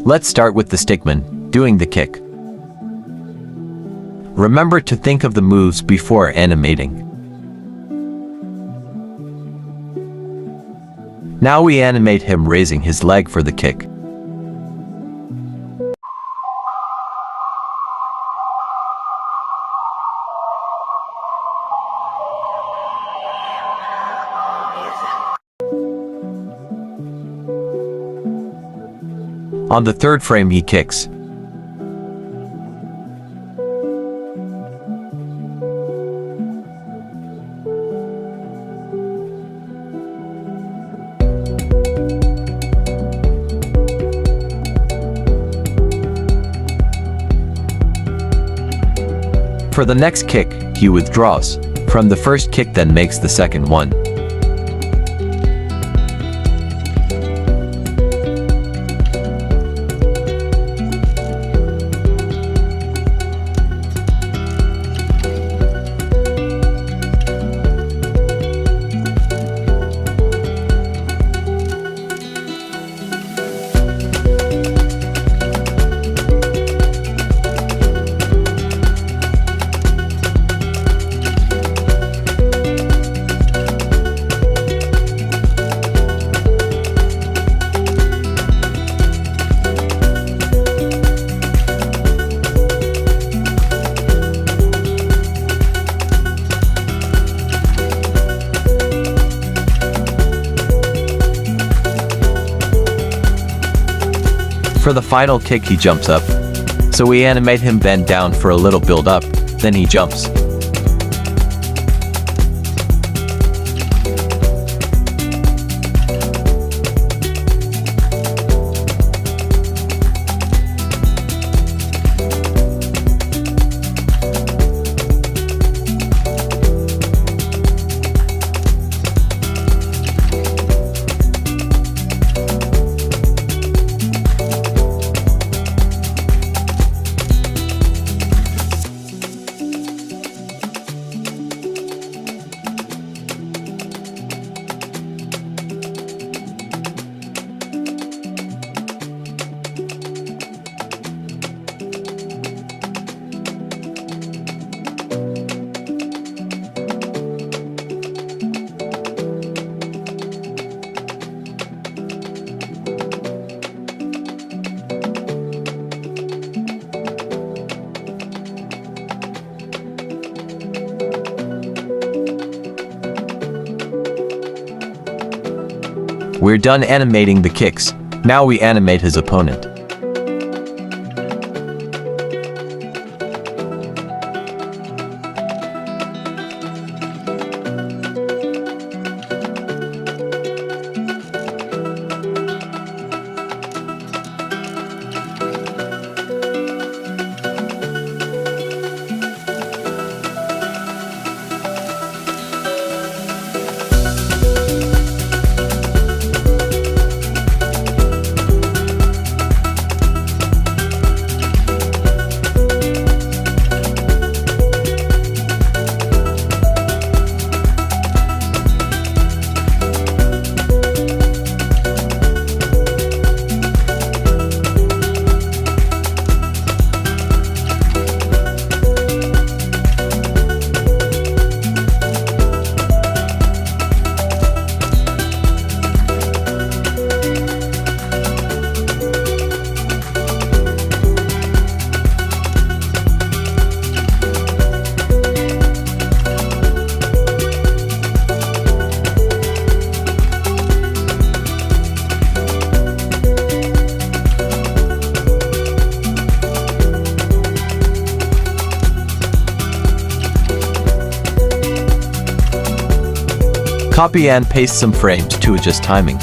Let's start with the stickman, doing the kick. Remember to think of the moves before animating. Now we animate him raising his leg for the kick. On the third frame he kicks. For the next kick, he withdraws from the first kick, then makes the second one. For the final kick he jumps up, so we animate him bend down for a little build up, then he jumps. We're done animating the kicks. Now we animate his opponent. Copy and paste some frames to adjust timing.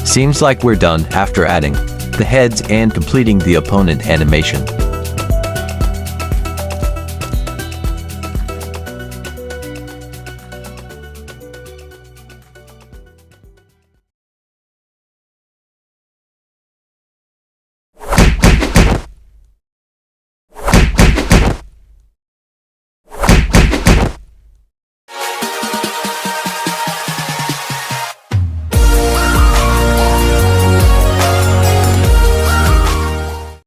Seems like we're done after adding the heads and completing the opponent animation.